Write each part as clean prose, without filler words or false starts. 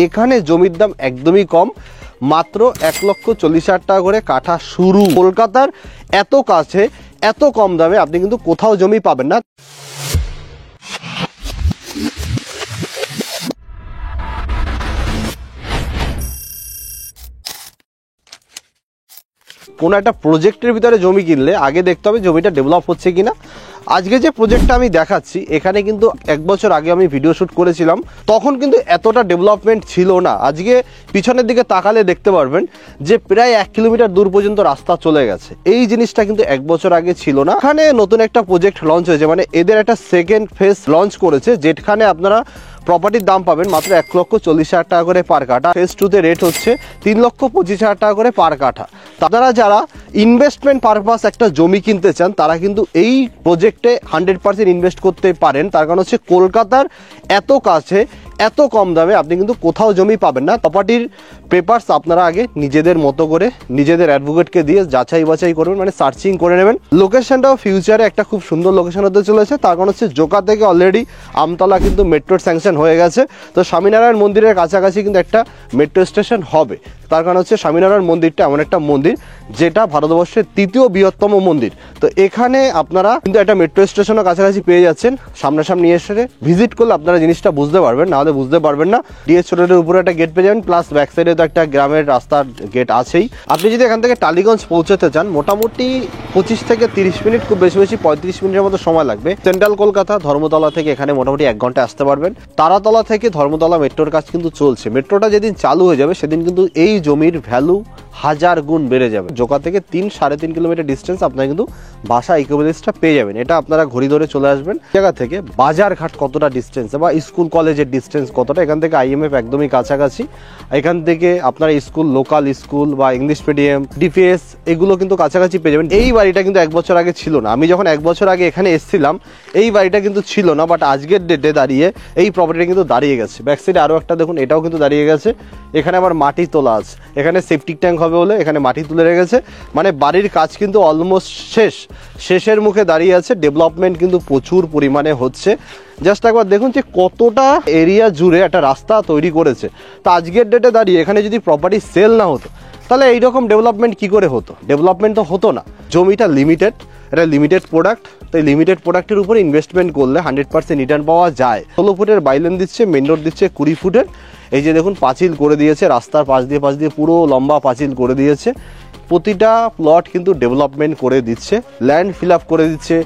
এখানে জমির দাম একদমই কম, মাত্র 1,40,000 টাকা করে কাঠা শুরু। কলকাতার এত কাছে এত কম দামে আপনি কিন্তু কোথাও জমি পাবেন না। কোনো একটা প্রজেক্টের ভিতরে জমি কিনলে আগে দেখতে হবে জমিটা ডেভেলপ হচ্ছে কিনা। আজকে যে প্রজেক্টটা আমি দেখাচ্ছি এখানে কিন্তু 1 বছর আগে আমি ভিডিও শ্যুট করেছিলাম, তখন কিন্তু এতটা ডেভেলপমেন্ট ছিল না। আজকে পিছনের দিকে তাকালে দেখতে পারবেন যে প্রায় 1 কিলোমিটার দূর পর্যন্ত রাস্তা চলে গেছে। এই জিনিসটা কিন্তু 1 বছর আগে ছিল না। এখানে নতুন একটা প্রজেক্ট লঞ্চ হয়েছে, মানে এদের একটা সেকেন্ড ফেজ লঞ্চ করেছে, যেখানে আপনারা প্রপার্টির দাম পাবেন মাত্র 1,40,000 টাকা করে পার কাঠা। ফেজ 2তে রেট হচ্ছে 3,25,000 টাকা করে পার কাঠা। আপনারা যারা ইনভেস্টমেন্ট পারপাস একটা জমি কিনতে চান তারা কিন্তু এই প্রজেক্টে 100% ইনভেস্ট করতে পারেন। তার কারণ হচ্ছে কলকাতার এত কাছে এত কম দামে আপনি কিন্তু কোথাও জমি পাবেন না। প্রপার্টির পেপারস আপনারা আগে নিজেদের মতো করে নিজেদের অ্যাডভোকেটকে দিয়ে যাচাই বাছাই করবেন, মানে সার্চিং করে নেবেন। লোকেশনটাও ফিউচারে একটা খুব সুন্দর লোকেশন হতে চলেছে। তার কারণ হচ্ছে জোকা থেকে অলরেডি আমতলা কিন্তু মেট্রোর স্যাংশন হয়ে গেছে। তো স্বামীনারায়ণ মন্দিরের কাছাকাছি কিন্তু একটা মেট্রো স্টেশন হবে। তার কারণ হচ্ছে স্বামীনারায়ণ মন্দিরটা এমন একটা মন্দির যেটা ভারতবর্ষের 3য় বৃহত্তম মন্দির। তো এখানে আপনারা কিন্তু একটা মেট্রো স্টেশনের কাছাকাছি পেয়ে যাচ্ছেন। সামনাসামনি এসে ভিজিট করলে আপনারা জিনিসটা বুঝতে পারবেন, নাহলে বুঝতে পারবেন না। ডিএস রোডের উপরে একটা গেট পেয়ে যাবেন, প্লাস ব্যাক সাইডে তো একটা গ্রামের রাস্তার গেট আছেই। আপনি যদি এখান থেকে টালিগঞ্জ পৌঁছতে চান মোটামুটি 25 থেকে 30 মিনিট, খুব বেশি বেশি 35 মিনিটের মতো সময় লাগবে। সেন্ট্রাল কলকাতা ধর্মতলা থেকে এখানে মোটামুটি 1 ঘন্টা আসতে পারবেন। তারাতলা থেকে ধর্মতলা মেট্রোর কাজ কিন্তু চলছে। মেট্রোটা যেদিন চালু হয়ে যাবে সেদিন কিন্তু এই জমির ভ্যালু 1000 গুণ বেড়ে যাবে। জোকা থেকে 3-3.5 কিলোমিটার ডিস্টেন্স আপনারা কিন্তু ভাষা ইকো ভিলেজটা পেয়ে যাবেন। এটা আপনারা ঘড়ি ধরে চলে আসবেন। জায়গা থেকে বাজারঘাট কতটা ডিস্টেন্সে বা স্কুল কলেজের ডিস্টেন্স কতটা, এখান থেকে IMF একদমই কাছাকাছি। এখান থেকে আপনারা স্কুল, লোকাল স্কুল বা ইংলিশ মিডিয়াম, ডিপিএস এগুলো কিন্তু কাছাকাছি পেয়ে যাবেন। এই বাড়িটা কিন্তু 1 বছর আগে ছিল না। আমি যখন 1 বছর আগে এখানে এসেছিলাম এই বাড়িটা কিন্তু ছিল না, বাট আজকের ডেটে দাঁড়িয়ে এই প্রপার্টিটা কিন্তু দাঁড়িয়ে গেছে। ব্যাক সাইডে আরও একটা দেখুন, এটাও কিন্তু দাঁড়িয়ে গেছে। এখানে আবার মাটি তোলা আছে, এখানে সেপটিক ট্যাঙ্ক হবে বলে এখানে মাটি তুলে রেখেছে। মানে বাড়ির কাজ কিন্তু অলমোস্ট শেষের মুখে দাঁড়িয়ে আছে। ডেভেলপমেন্ট কিন্তু প্রচুর পরিমাণে হচ্ছে। জাস্ট একবার দেখুন যে কতটা এরিয়া জুড়ে একটা রাস্তা তৈরি করেছে। তো আজকের ডেটে দাঁড়িয়ে এখানে যদি প্রপার্টি সেল না হতো তাহলে এইরকম ডেভেলপমেন্ট কি করে হতো? ডেভেলপমেন্ট তো হতো না। জমিটা লিমিটেড, এটা লিমিটেড প্রোডাক্ট। তাই লিমিটেড প্রোডাক্টের উপরে ইনভেস্টমেন্ট করলে 100% রিটার্ন পাওয়া যায়। 16 ফুটের বাইলেন দিচ্ছে, মেন রোড দিচ্ছে 20 ফুটের। এই যে দেখুন পাঁচিল করে দিয়েছে, রাস্তার পাশ দিয়ে পুরো লম্বা পাঁচিল করে দিয়েছে। প্রতিটা প্লট কিন্তু ডেভেলপমেন্ট করে দিচ্ছে, ল্যান্ড ফিল আপ করে দিচ্ছে,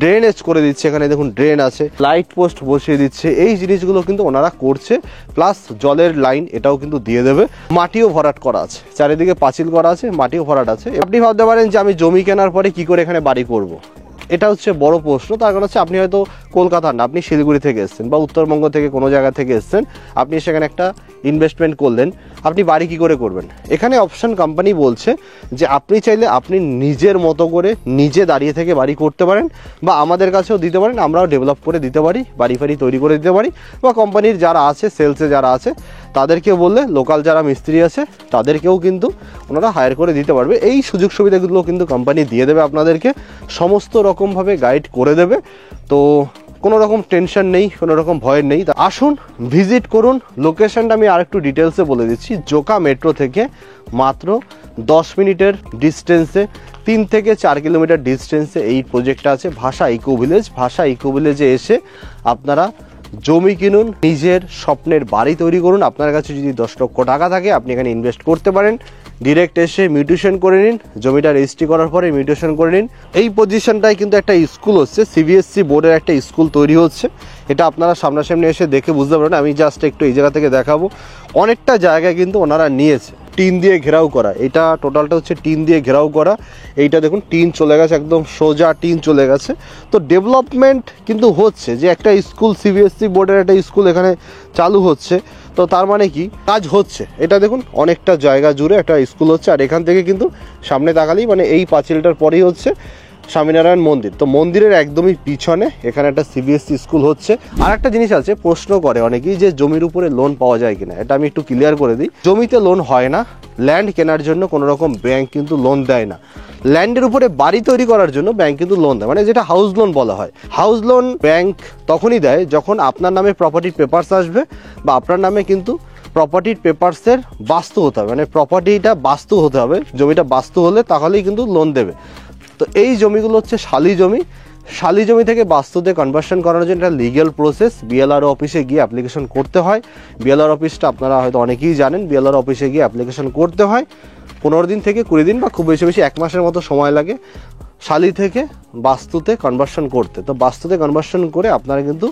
ড্রেনেজ করে দিচ্ছে। এখানে দেখুন ড্রেন আছে, লাইট পোস্ট বসিয়ে দিচ্ছে। এই জিনিসগুলো কিন্তু ওনারা করছে। প্লাস জলের লাইন এটাও কিন্তু দিয়ে দেবে। মাটিও ভরাট করা আছে, চারিদিকে পাঁচিল করা আছে, মাটিও ভরাট আছে। আপনি ভাবতে পারেন যে আমি জমি কেনার পরে কি করে এখানে বাড়ি করব। এটা হচ্ছে বড় প্রশ্ন। তার কারণ হচ্ছে আপনি হয়তো কলকাতার না, আপনি শিলিগুড়ি থেকে এসেছেন বা উত্তরবঙ্গ থেকে কোনো জায়গা থেকে এসেছেন। আপনি সেখানে একটা ইনভেস্টমেন্ট করলেন, আপনি বাড়ি কি করে করবেন? এখানে অপশন কোম্পানি বলছে যে আপনি চাইলে আপনি নিজের মতো করে নিজে দাঁড়িয়ে থেকে বাড়ি করতে পারেন, বা আমাদের কাছেও দিতে পারেন, আমরাও ডেভেলপ করে দিতে পারি, বাড়ি ফাড়ি তৈরি করে দিতে পারি। বা কোম্পানির যারা আছে, সেলসে যারা আছে তাদেরকে বললে, লোকাল যারা মিস্ত্রি আছে তাদেরকেও কিন্তু ওনারা হায়ার করে দিতে পারবে। এই সুযোগ সুবিধাগুলো কিন্তু কোম্পানি দিয়ে দেবে আপনাদেরকে, সমস্ত রকমভাবে গাইড করে দেবে। তো কোনো রকম টেনশন নেই, কোনো রকম ভয় নেই। আসুন ভিজিট করুন। লোকেশনটা আমি আরেকটু ডিটেলসে বলে দিচ্ছি। জোকা মেট্রো থেকে মাত্র 10 মিনিটের ডিস্টেন্সে, 3 থেকে 4 কিলোমিটার ডিস্টেন্সে এই প্রজেক্টটা আছে, ভাষা ইকো ভিলেজ। ভাষা ইকো ভিলেজে এসে আপনারা জমি কিনুন, নিজের স্বপ্নের বাড়ি তৈরি করুন। আপনার কাছে যদি 10 লক্ষ টাকা থাকে আপনি এখানে ইনভেস্ট করতে পারেন। ডিরেক্ট এসে মিউটেশন করে নিন, জমিটা রেজিস্ট্রি করার পরে মিউটেশন করে নিন। এই পজিশনটায় কিন্তু একটা স্কুল হচ্ছে, CBSE বোর্ডের একটা স্কুল তৈরি হচ্ছে। এটা আপনারা সামনাসামনি এসে দেখে বুঝতে পারবেন। আমি জাস্ট একটু এই জায়গা থেকে দেখাবো। অনেকটা জায়গা কিন্তু ওনারা নিয়েছে, টিন দিয়ে ঘেরাও করা। এটা টোটালটা হচ্ছে টিন দিয়ে ঘেরাও করা। এইটা দেখুন টিন চলে গেছে, একদম সোজা টিন চলে গেছে। তো ডেভেলপমেন্ট কিন্তু হচ্ছে, যে একটা স্কুল, CBSE বোর্ডের একটা স্কুল এখানে চালু হচ্ছে। তো তার মানে কি কাজ হচ্ছে। এটা দেখুন অনেকটা জায়গা জুড়ে একটা স্কুল হচ্ছে। আর এখান থেকে কিন্তু সামনে তাকালেই, মানে এই পাঁচিলটার পরেই হচ্ছে স্বামীনারায়ণ মন্দির। তো মন্দিরের একদমই পিছনে এখানে একটা CBSE স্কুল হচ্ছে। আর একটা জিনিস আছে, প্রশ্ন করে অনেকেই যে জমির উপরে লোন পাওয়া যায় কিনা। এটা আমি একটু ক্লিয়ার করে দিই। জমিতে লোন হয় না, ল্যান্ড কেনার জন্য কোনো রকম ব্যাংক কিন্তু লোন দেয় না। ল্যান্ডের উপরে বাড়ি তৈরি করার জন্য ব্যাংক কিন্তু লোন দেয়, মানে যেটা হাউস লোন বলা হয়। হাউস লোন ব্যাংক তখনই দেয় যখন আপনার নামে প্রপার্টির পেপারস আসবে, বা আপনার নামে কিন্তু প্রপার্টির পেপারসের বাস্তু হতে হবে, মানে প্রপার্টিটা বাস্তু হতে হবে, জমিটা বাস্তু হলে তাহলেই কিন্তু লোন দেবে। তো এই জমিগুলো হচ্ছে শালি জমি। শালি জমি থেকে বাস্তুতে কনভার্সন করানোর জন্য একটা লিগ্যাল প্রসেস, বিএলআরও অফিসে গিয়ে অ্যাপ্লিকেশন করতে হয়। বিএলআর অফিসটা আপনারা হয়তো অনেকেই জানেন, বিএলআর অফিসে গিয়ে অ্যাপ্লিকেশন করতে হয়। 15 দিন থেকে 20 দিন বা খুব বেশি বেশি 1 মাসের মতো সময় লাগে শালি থেকে বাস্তুতে কনভার্সন করতে। তো বাস্তুতে কনভার্সন করে আপনারা কিন্তু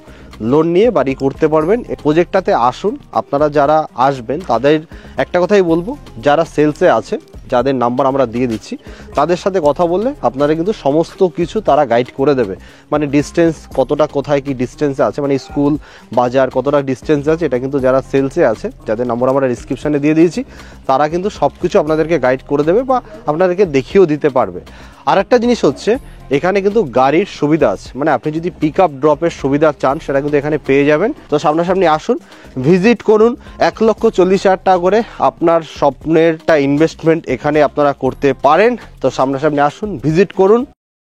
লোন নিয়ে বাড়ি করতে পারবেন। এই প্রজেক্টটাতে আসুন। আপনারা যারা আসবেন তাদের একটা কথাই বলবো, যারা সেলসে আছে, যাদের নাম্বার আমরা দিয়ে দিচ্ছি, তাদের সাথে কথা বললে আপনারা কিন্তু সমস্ত কিছু তারা গাইড করে দেবে। মানে ডিস্টেন্স কতটা, কোথায় কি ডিস্টেন্সে আছে, মানে স্কুল বাজার কতটা ডিস্টেন্সে আছে, এটা কিন্তু যারা সেলসে আছে, যাদের নাম্বার আমরা ডিসক্রিপশানে দিয়ে দিয়েছি, তারা কিন্তু সব কিছু আপনাদেরকে গাইড করে দেবে বা আপনাদেরকে দেখিয়েও দিতে পারবে। আর একটা জিনিস হচ্ছে, এখানে কিন্তু গাড়ির সুবিধা আছে, মানে আপনি যদি পিক আপ ড্রপের সুবিধা চান সেটা কিন্তু এখানে পেয়ে যাবেন। তো সামনাসামনি আসুন, ভিজিট করুন। 1,40,000 টাকা করে আপনার স্বপ্নেরটা ইনভেস্টমেন্ট এখানে আপনারা করতে পারেন। তো সামনাসামনি আসুন, ভিজিট করুন।